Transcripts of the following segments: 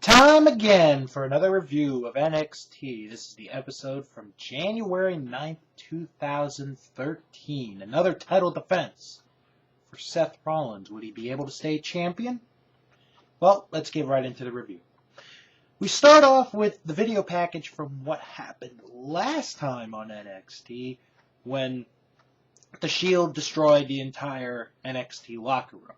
Time again for another review of NXT. This is the episode from January 9th, 2013. Another title defense for Seth Rollins. Would he be able to stay champion? Well, let's get right into the review. We start off with the video package from what happened last time on NXT when the Shield destroyed the entire NXT locker room.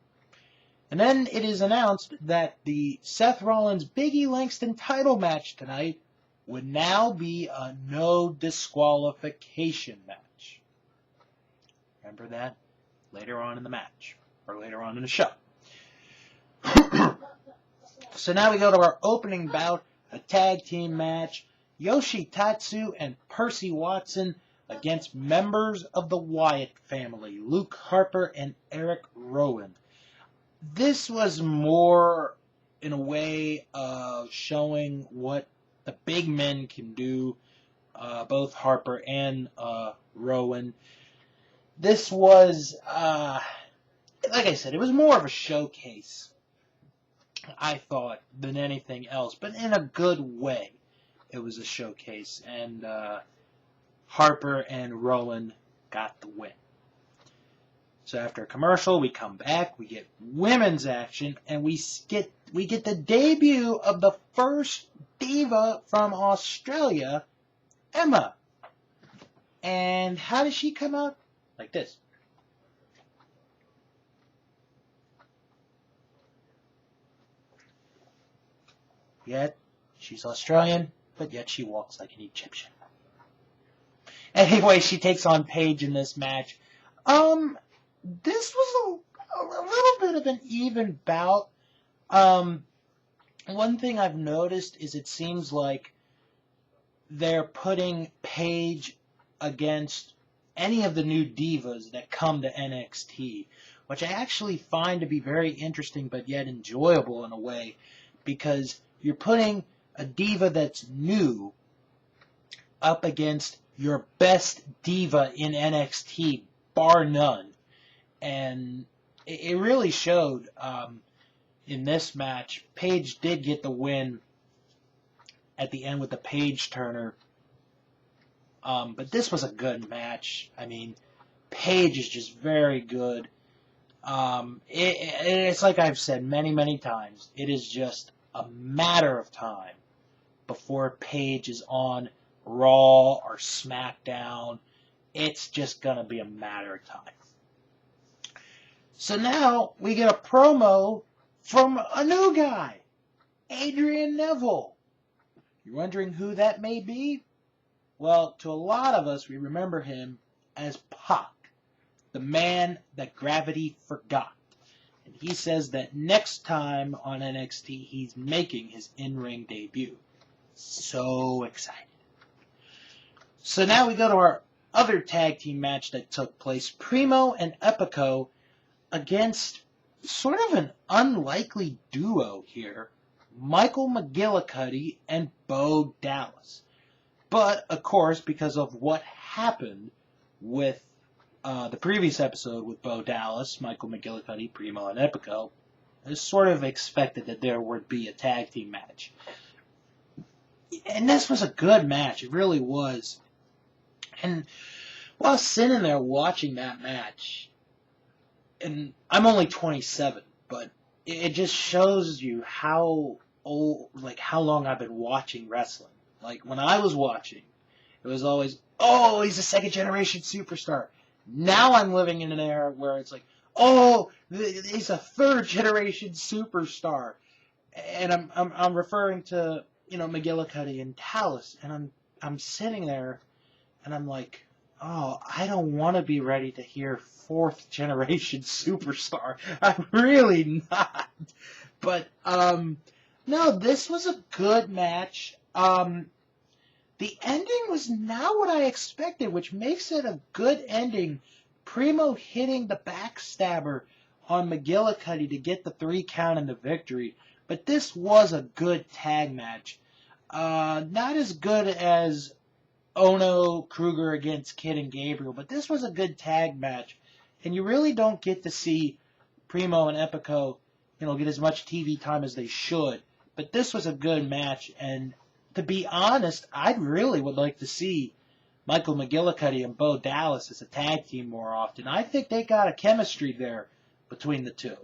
And then it is announced that the Seth Rollins-Big E Langston title match tonight would now be a no disqualification match. Remember that? Later on in the match. Or later on in the show. So now we go to our opening bout, a tag team match. Yoshi Tatsu and Percy Watson against members of the Wyatt family, Luke Harper and Eric Rowan. This was more, in a way, of showing what the big men can do, both Harper and Rowan. This was, like I said, it was more of a showcase, I thought, than anything else, but in a good way. It was a showcase, and Harper and Rowan got the win. So after a commercial, we come back, we get women's action, and we get the debut of the first diva from Australia, Emma. And how does she come out? Like this. Yet, she's Australian, but yet she walks like an Egyptian. Anyway, she takes on Paige in this match. This was a little bit of an even bout. One thing I've noticed is it seems like they're putting Paige against any of the new divas that come to NXT, which I actually find to be very interesting but yet enjoyable in a way, because you're putting a diva that's new up against your best diva in NXT, bar none. And it really showed in this match. Paige did get the win at the end with the Paige Turner. But this was a good match. I mean, Paige is just very good. It's like I've said many, many times. It is just a matter of time before Paige is on Raw or SmackDown. It's just going to be a matter of time. So now we get a promo from a new guy, Adrian Neville. You're wondering who that may be? Well, to a lot of us, we remember him as Pac, the man that gravity forgot. And he says that next time on NXT, he's making his in-ring debut. So excited. So now we go to our other tag team match that took place, Primo and Epico against sort of an unlikely duo here, Michael McGillicuddy and Bo Dallas. But, of course, because of what happened with the previous episode with Bo Dallas, Michael McGillicuddy, Primo, and Epico, it was sort of expected that there would be a tag team match. And this was a good match. It really was. And while sitting there watching that match, and I'm only 27, but it just shows you how old, like how long I've been watching wrestling. Like when I was watching, it was always, oh, he's a second generation superstar. Now I'm living in an era where it's like, oh, he's a third generation superstar. And I'm referring to, McGillicuddy and Dallas, and I'm sitting there and I'm like, oh, I don't want to be ready to hear fourth generation superstar. I'm really not. But, no, this was a good match. The ending was not what I expected, which makes it a good ending. Primo hitting the backstabber on McGillicuddy to get the 3 count and the victory. But this was a good tag match. Not as good as Ono Kruger against Kidd and Gabriel, but this was a good tag match. And you really don't get to see Primo and Epico, get as much TV time as they should. But this was a good match, and to be honest, I really would like to see Michael McGillicuddy and Bo Dallas as a tag team more often. I think they got a chemistry there between the two.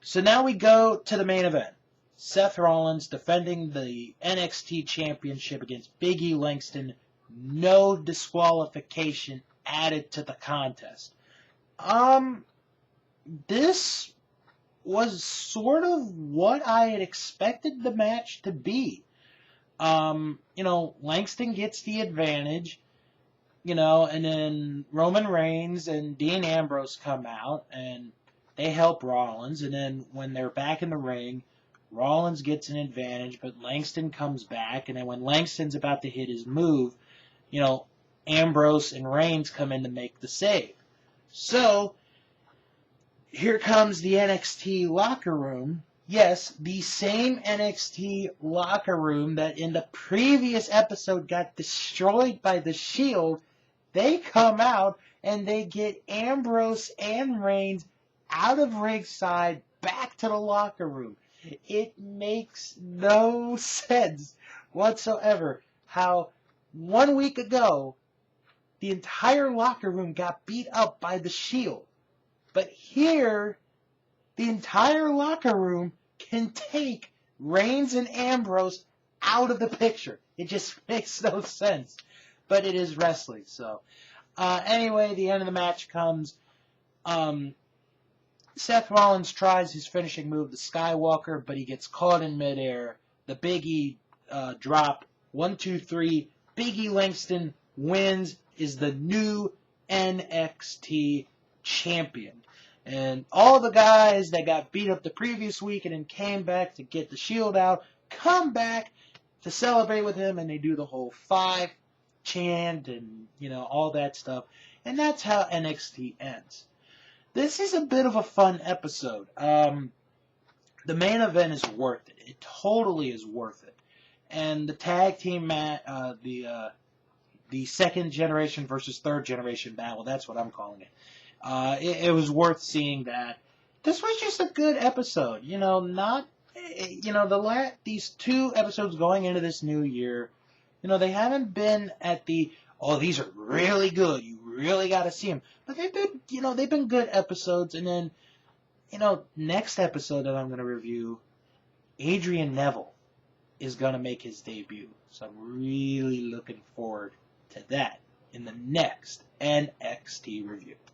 So now we go to the main event. Seth Rollins defending the NXT Championship against Big E Langston. No disqualification added to the contest. This was sort of what I had expected the match to be. Langston gets the advantage, and then Roman Reigns and Dean Ambrose come out and they help Rollins, and then when they're back in the ring, Rollins gets an advantage, but Langston comes back, and then when Langston's about to hit his move, Ambrose and Reigns come in to make the save. So, here comes the NXT locker room. Yes, the same NXT locker room that in the previous episode got destroyed by the Shield. They come out and they get Ambrose and Reigns out of ringside back to the locker room. It makes no sense whatsoever how 1 week ago the entire locker room got beat up by the Shield. But here, the entire locker room can take Reigns and Ambrose out of the picture. It just makes no sense. But it is wrestling, so. Anyway, the end of the match comes. Seth Rollins tries his finishing move, the Skywalker, but he gets caught in midair. The Big E drop. 1, 2, 3. Big E Langston wins, is the new NXT champion. And all the guys that got beat up the previous week and then came back to get the Shield out, come back to celebrate with him, and they do the whole 5 chant and, all that stuff. And that's how NXT ends. This is a bit of a fun episode. The main event is worth it. It totally is worth it. And the tag team match, the second generation versus third generation battle, that's what I'm calling it. It was worth seeing that. This was just a good episode. These 2 episodes going into this new year, they haven't been at the, these are really good, you really got to see them. But they've been good episodes. And then, next episode that I'm going to review, Adrian Neville is going to make his debut. So I'm really looking forward to that in the next NXT review.